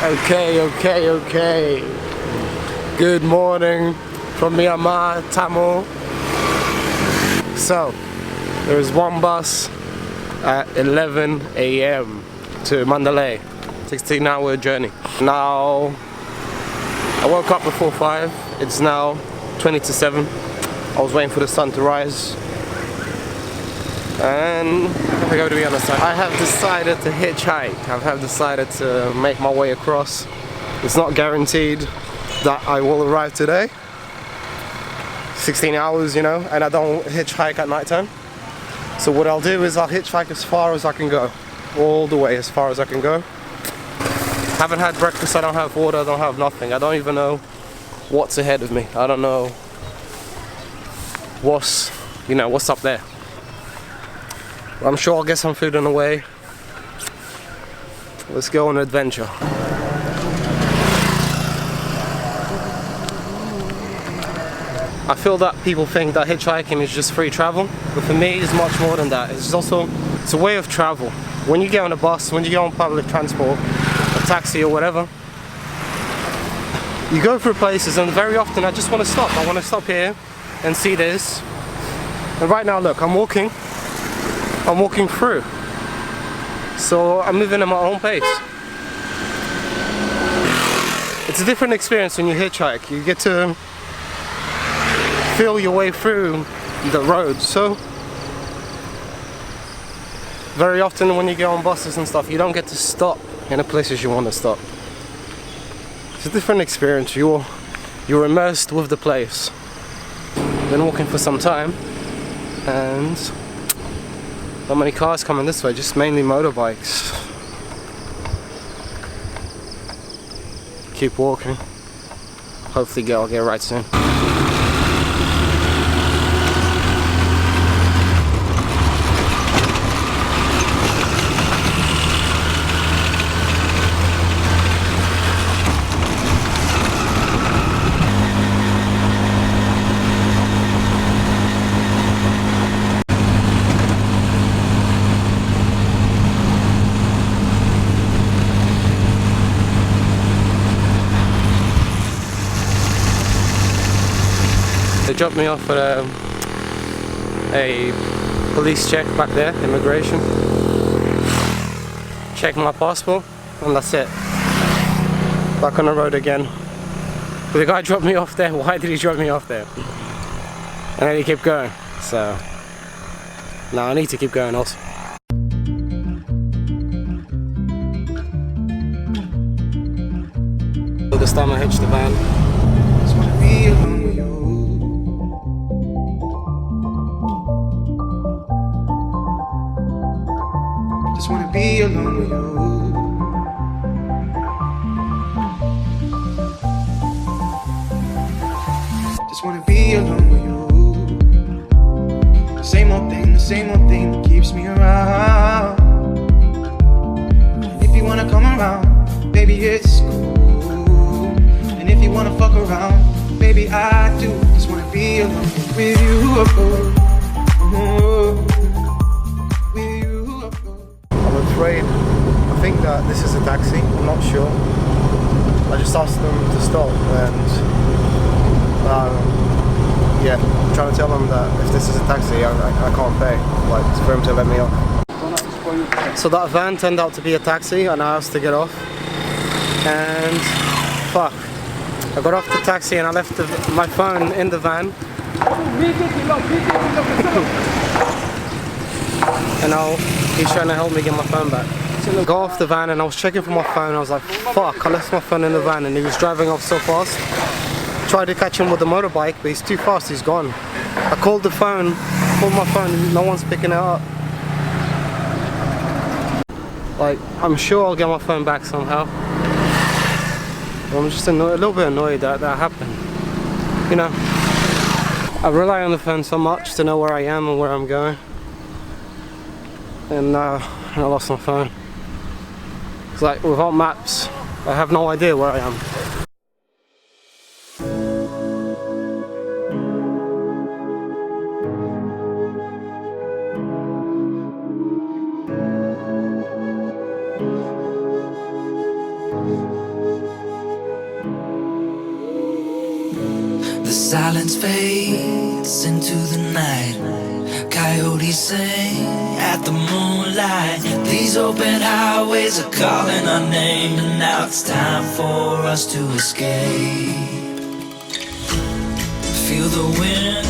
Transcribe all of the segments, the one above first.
Okay. Good morning from Myanmar, Tamil. So, there is one bus at 11 AM to Mandalay, 16-hour journey. Now, I woke up before 5, it's now 20 to 7. I was waiting for the sun to rise. And I go to be honest, I have decided to hitchhike. I have decided to make my way across. It's not guaranteed that I will arrive today. 16 hours, you know, and I don't hitchhike at night time. So what I'll do is I'll hitchhike as far as I can go. All the way as far as I can go. Haven't had breakfast, I don't have water, I don't have nothing. I don't even know what's ahead of me. I don't know what's up there. I'm sure I'll get some food on the way. Let's go on an adventure. I feel that people think that hitchhiking is just free travel, but for me it's much more than that. It's a way of travel. When you get on a bus, when you get on public transport, a taxi or whatever, you go through places, and very often I just want to stop. I want to stop here and see this. And right now, look, I'm walking through. So I'm moving at my own pace. It's a different experience when you hitchhike. You get to feel your way through the road. So very often when you get on buses and stuff, you don't get to stop in the places you want to stop. It's a different experience. You're immersed with the place. Been walking for some time, and not many cars coming this way, just mainly motorbikes. Keep walking. Hopefully I'll get right soon. They dropped me off at a police check back there, immigration. Checked my passport, and that's it. Back on the road again. But the guy dropped me off there. Why did he drop me off there? And then he kept going. So, now I need to keep going also. So this time I hitched the van. Just wanna be alone with you. Just wanna be alone with you. Just wanna be alone with you. The same old thing that keeps me around. And if you wanna come around, baby, it's cool. And if you wanna fuck around, baby, I do. Just wanna be alone with you. I think that this is a taxi, I'm not sure. I just asked them to stop, and yeah, I'm trying to tell them that if this is a taxi, I can't pay, like, for him to let me off. So that van turned out to be a taxi, and I asked to get off, and fuck, I got off the taxi and I left my phone in the van. And now he's trying to help me get my phone back. So I got off the van and I was checking for my phone. I was like, fuck, I left my phone in the van, and he was driving off so fast. Tried to catch him with the motorbike, but he's too fast, he's gone. I called my phone, no one's picking it up. Like, I'm sure I'll get my phone back somehow. I'm just a little bit annoyed that that happened. You know, I rely on the phone so much to know where I am and where I'm going. And I lost my phone. It's like, without maps, I have no idea where I am. Silence fades into the night. Coyotes sing at the moonlight. These open highways are calling our name, and now it's time for us to escape. Feel the wind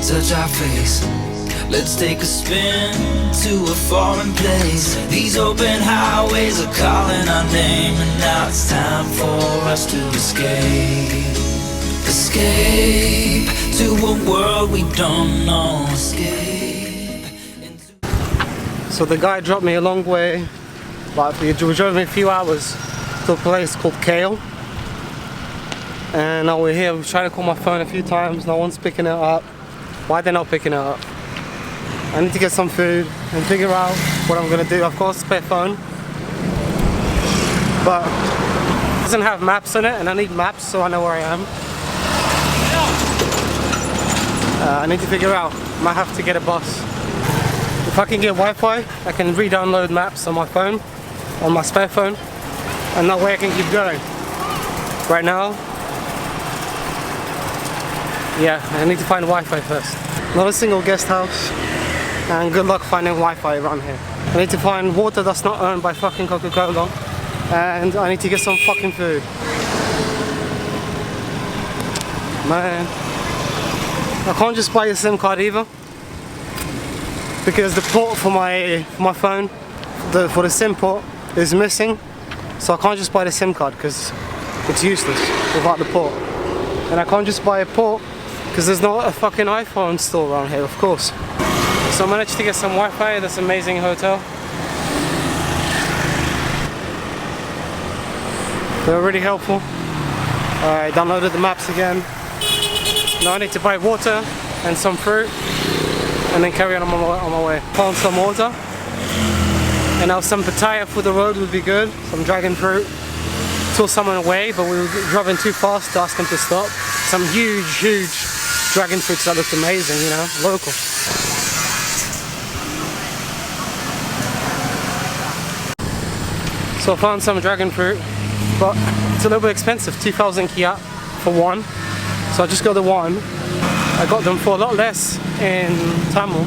touch our face. Let's take a spin to a foreign place. These open highways are calling our name, and now it's time for us to escape. Escape to a world we don't know. Escape into... So the guy dropped me a long way, like he drove me a few hours to a place called Kale. And now we're here, we've tried to call my phone a few times, no one's picking it up. Why they're not picking it up? I need to get some food and figure out what I'm gonna do. I've got a spare phone, but it doesn't have maps on it, and I need maps so I know where I am. I need to figure out, might have to get a bus. If I can get Wi-Fi, I can re-download maps on my phone, on my spare phone, and that way I can keep going. Right now, yeah, I need to find Wi-Fi first. Not a single guest house, and good luck finding Wi-Fi around here. I need to find water that's not owned by fucking Coca-Cola, and I need to get some fucking food. Man, I can't just buy a SIM card either, because the port for my phone, for the SIM port, is missing. So I can't just buy the SIM card because it's useless without the port. And I can't just buy a port because there's not a fucking iPhone store around here, of course. So I managed to get some Wi-Fi at this amazing hotel. They were really helpful. I downloaded the maps again. Now I need to buy water and some fruit and then carry on my way. Found some water. And now some papaya for the road would be good. Some dragon fruit. Saw someone away, but we were driving too fast to ask him to stop. Some huge dragon fruits that looked amazing, you know, local. So I found some dragon fruit, but it's a little bit expensive, 2,000 kyat for one. So I just got the one. I got them for a lot less in Tamil.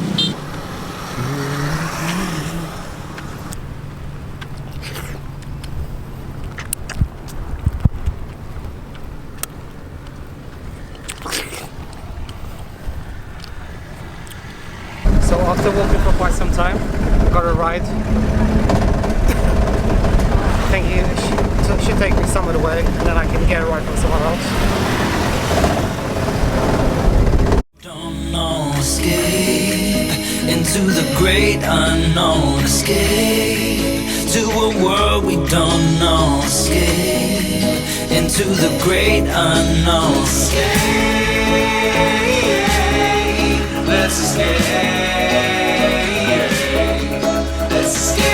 So after walking for quite some time, I got a ride. I think it should take me some of the way, and then I can get a ride from somewhere else. Don't know, escape into the great unknown. Escape to a world we don't know. Escape into the great unknown. Escape, let's escape. Let's escape.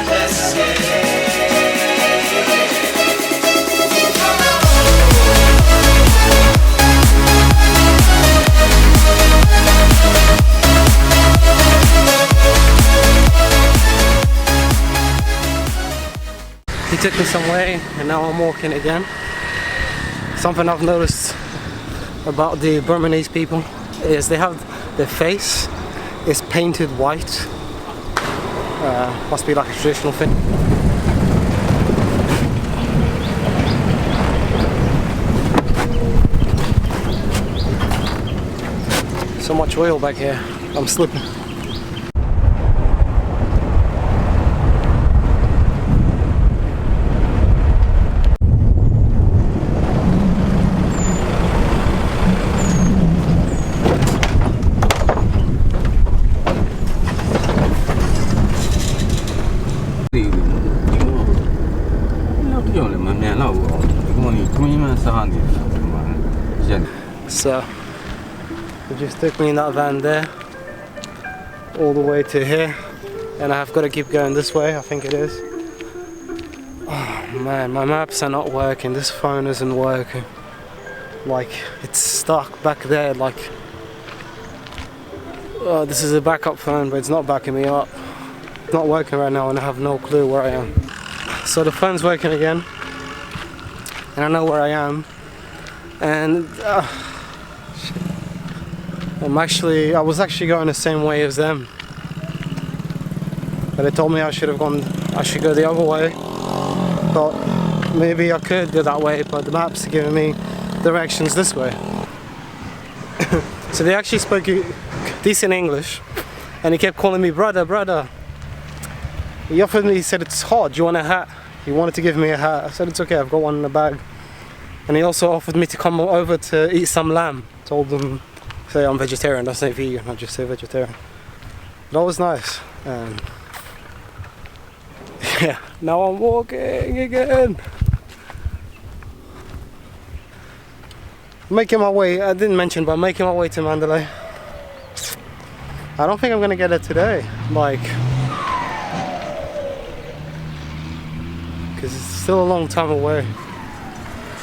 Let's escape. He took me some way and now I'm walking again. Something I've noticed about the Burmese people is they have their face is painted white. Must be like a traditional thing. So much oil back here, I'm slipping. So it just took me in that van there all the way to here, and I've got to keep going this way, I think it is. Oh man, my maps are not working, this phone isn't working. Like, it's stuck back there, like, oh, this is a backup phone, but it's not backing me up. It's not working right now and I have no clue where I am. So the phone's working again, and I know where I am, and I was actually going the same way as them, but they told me I should go the other way. But maybe I could go that way, but the maps are giving me directions this way. So they actually spoke decent English, and he kept calling me brother. He said it's hot, do you want a hat? He wanted to give me a hat. I said it's okay, I've got one in the bag. And he also offered me to come over to eat some lamb. Told them, say I'm vegetarian, don't say vegan, I just say vegetarian. That was nice. And yeah, now I'm walking again. Making my way, I didn't mention, but I'm making my way to Mandalay. I don't think I'm gonna get it today, because it's still a long time away.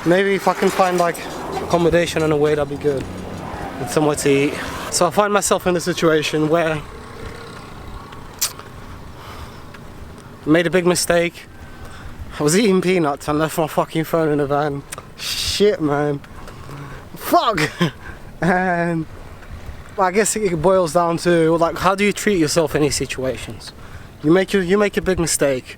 Maybe if I can find accommodation on the way, that'd be good, and somewhere to eat. So I find myself in a situation where I made a big mistake. I was eating peanuts and left my fucking phone in the van. Shit, man. Fuck! And I guess it boils down to how do you treat yourself in these situations? You make a big mistake.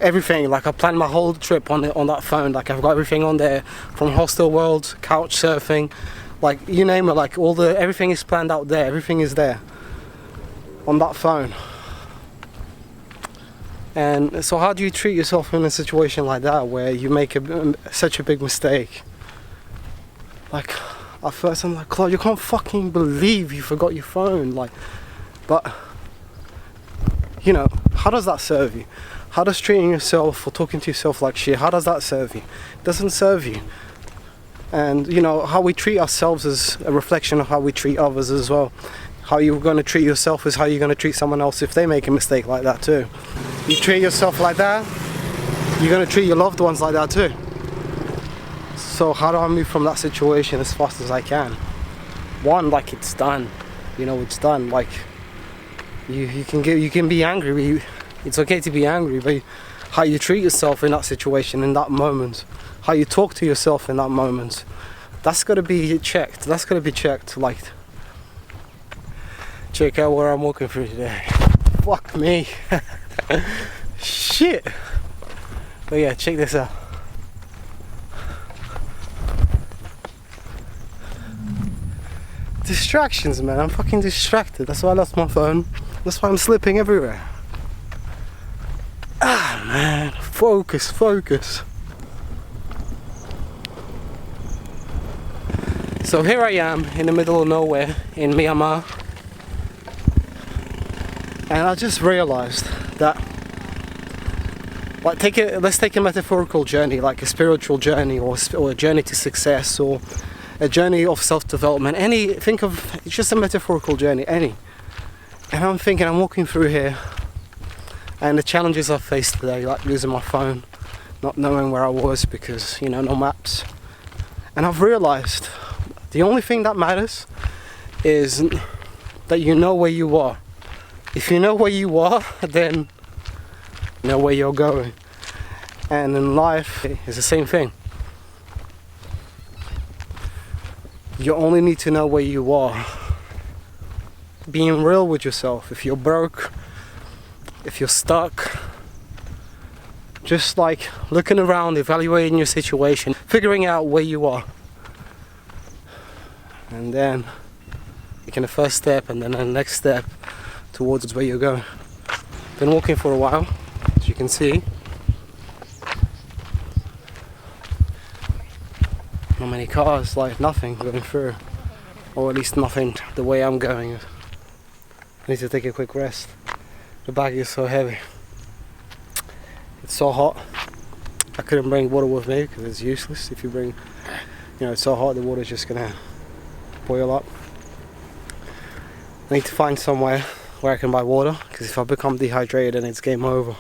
Everything, I planned my whole trip on that phone. I've got everything on there, from hostel world, couch surfing, you name it. Everything is planned out there. Everything is there on that phone. And so, how do you treat yourself in a situation like that, where you make such a big mistake? At first, I'm like, Claudio, you can't fucking believe you forgot your phone. But how does that serve you? How does treating yourself or talking to yourself like shit, how does that serve you? It doesn't serve you. And how we treat ourselves is a reflection of how we treat others as well. How you're going to treat yourself is how you're going to treat someone else if they make a mistake like that too. You treat yourself like that, you're going to treat your loved ones like that too. So how do I move from that situation as fast as I can? One, it's done. It's done. You can be angry. It's okay to be angry, but how you treat yourself in that situation, in that moment, how you talk to yourself in that moment, that's got to be checked. That's got to be checked. Check out where I'm walking through today. Fuck me. Shit. But yeah, check this out. Distractions, man. I'm fucking distracted. That's why I lost my phone. That's why I'm slipping everywhere. Ah, man. Focus. So here I am in the middle of nowhere in Myanmar. And I just realized that let's take a metaphorical journey, like a spiritual journey or a journey to success or a journey of self-development. Think of it's just a metaphorical journey, any. And I'm walking through here, and the challenges I've faced today, like losing my phone, not knowing where I was because, no maps. And I've realized the only thing that matters is that you know where you are. If you know where you are, then you know where you're going. And in life, it's the same thing. You only need to know where you are. Being real with yourself. If you're broke, if you're stuck, just looking around, evaluating your situation, figuring out where you are. And then taking the first step and then the next step towards where you're going. Been walking for a while, as you can see. Not many cars, nothing going through. Or at least nothing the way I'm going. I need to take a quick rest. The bag is so heavy. It's so hot. I couldn't bring water with me because it's useless. If you bring, it's so hot the water's just gonna boil up. I need to find somewhere where I can buy water, because if I become dehydrated then it's game over.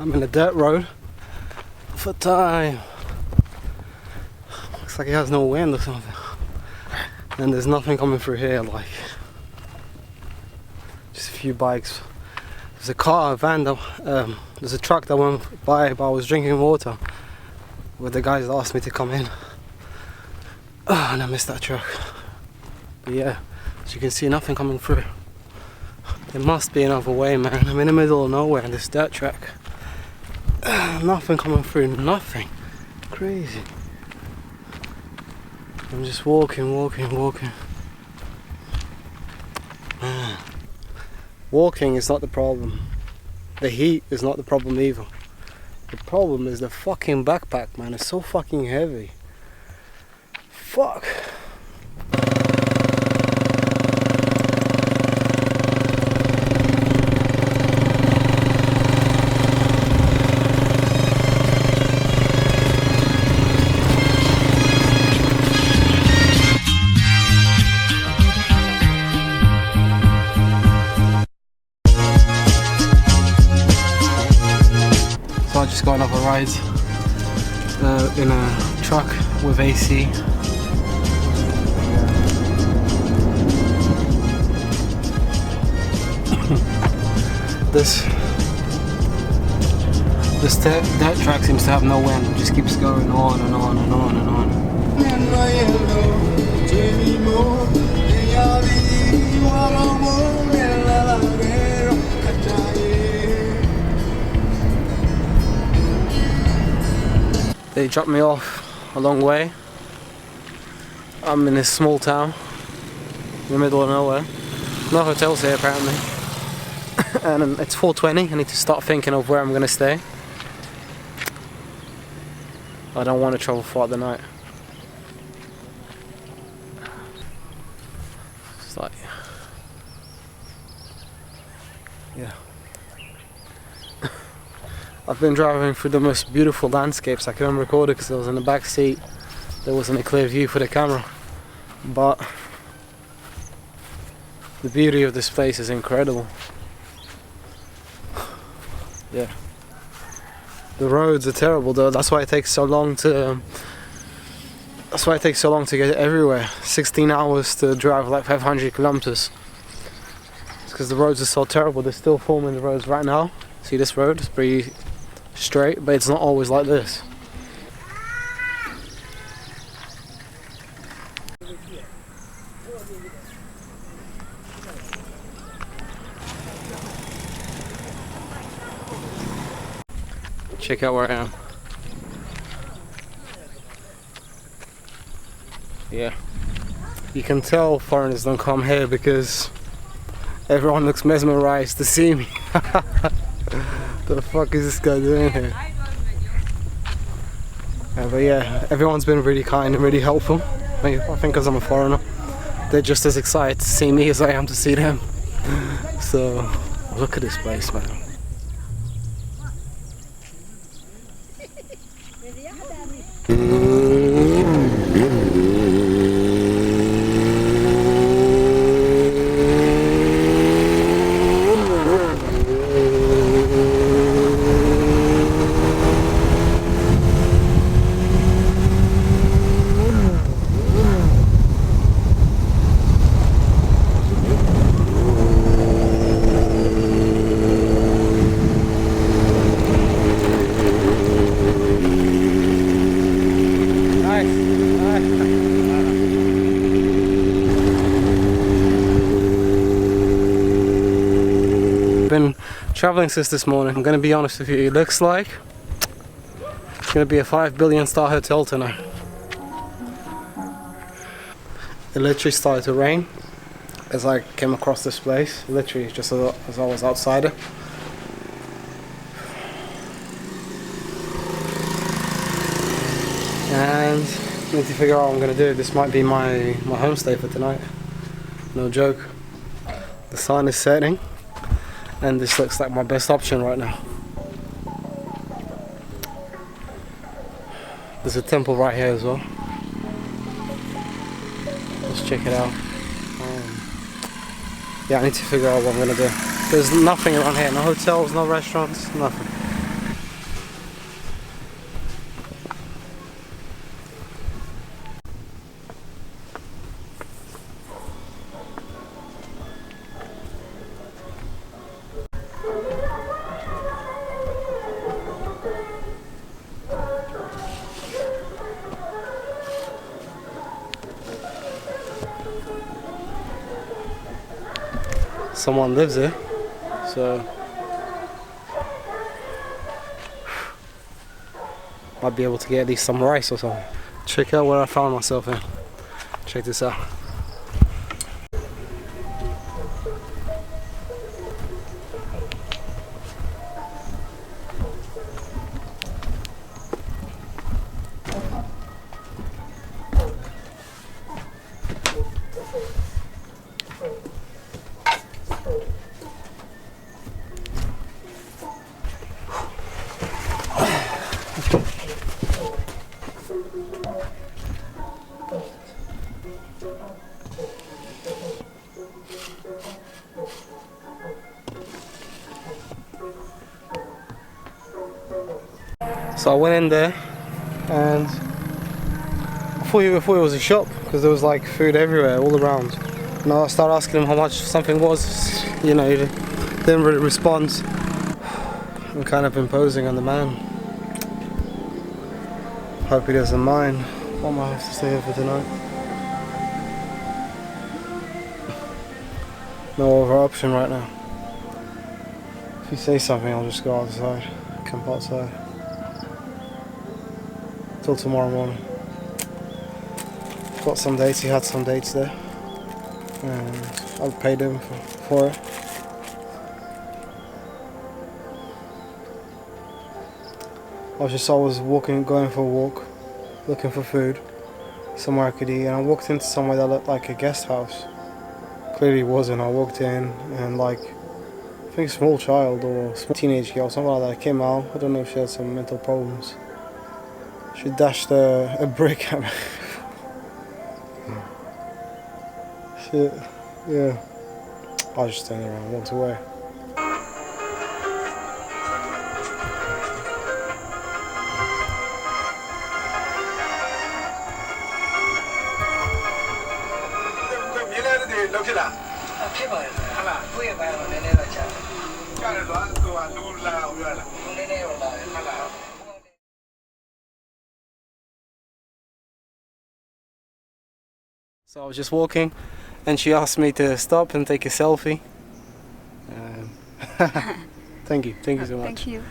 I'm in a dirt road for time. Looks like it has no wind or something. And there's nothing coming through here, like just a few bikes. There's a car, a van, there's a truck that went by, but I was drinking water with the guys that asked me to come in. Oh, and I missed that truck. But yeah, as you can see, nothing coming through. There must be another way, man. I'm in the middle of nowhere in this dirt track. Nothing coming through, nothing. Crazy. I'm just walking. Man. Walking is not the problem. The heat is not the problem either. The problem is the fucking backpack, man. It's so fucking heavy. Fuck. So I just got another ride in a truck with AC. This dirt track seems to have no end. It just keeps going on and on and on and on. They dropped me off a long way. I'm in this small town in the middle of nowhere. No hotels here apparently. And it's 4:20. I need to start thinking of where I'm gonna stay. I don't want to travel far at the night. It's like, yeah. I've been driving through the most beautiful landscapes. I couldn't record it because I was in the back seat. There wasn't a clear view for the camera. But the beauty of this place is incredible. Yeah. The roads are terrible though. That's why it takes so long to get everywhere. 16 hours to drive like 500 kilometers. It's because the roads are so terrible. They're still forming the roads right now. See this road? It's pretty straight, but it's not always like this. Check out where I am. Yeah. You can tell foreigners don't come here because everyone looks mesmerized to see me. The fuck is this guy doing here? But yeah, everyone's been really kind and really helpful. I think because I'm a foreigner, they're just as excited to see me as I am to see them. So, look at this place, man. Been traveling since this morning. I'm gonna be honest with you, it looks like it's gonna be a 5 billion star hotel tonight. It literally started to rain as I came across this place, literally just as I was outside it. And I need to figure out what I'm gonna do. This might be my homestay for tonight. No joke. The sun is setting. And this looks like my best option right now. There's a temple right here as well. Let's check it out. Yeah, I need to figure out what I'm gonna do. There's nothing around here, no hotels, no restaurants, nothing. someone lives here, so might be able to get at least some rice or something. Check out where I found myself in. Check this out. So I went in there and I thought it was a shop because there was like food everywhere, all around. And I started asking him how much something was, you know, he didn't really respond. I'm kind of imposing on the man. Hope he doesn't mind. Why might I have to stay here for tonight? No other option right now. If he says something, I'll just go outside, camp outside. Till tomorrow morning. Got some dates, he had some dates there. And I paid him for it. I was walking, going for a walk, looking for food, somewhere I could eat, and I walked into somewhere that looked like a guest house. Clearly it wasn't. I walked in and like, I think a small child or small teenage girl, something like that, came out. I don't know if she had some mental problems. She dashed a brick at me. Shit, yeah. I just turned around and walked away. So I was just walking and she asked me to stop and take a selfie. Thank you so much. Thank you.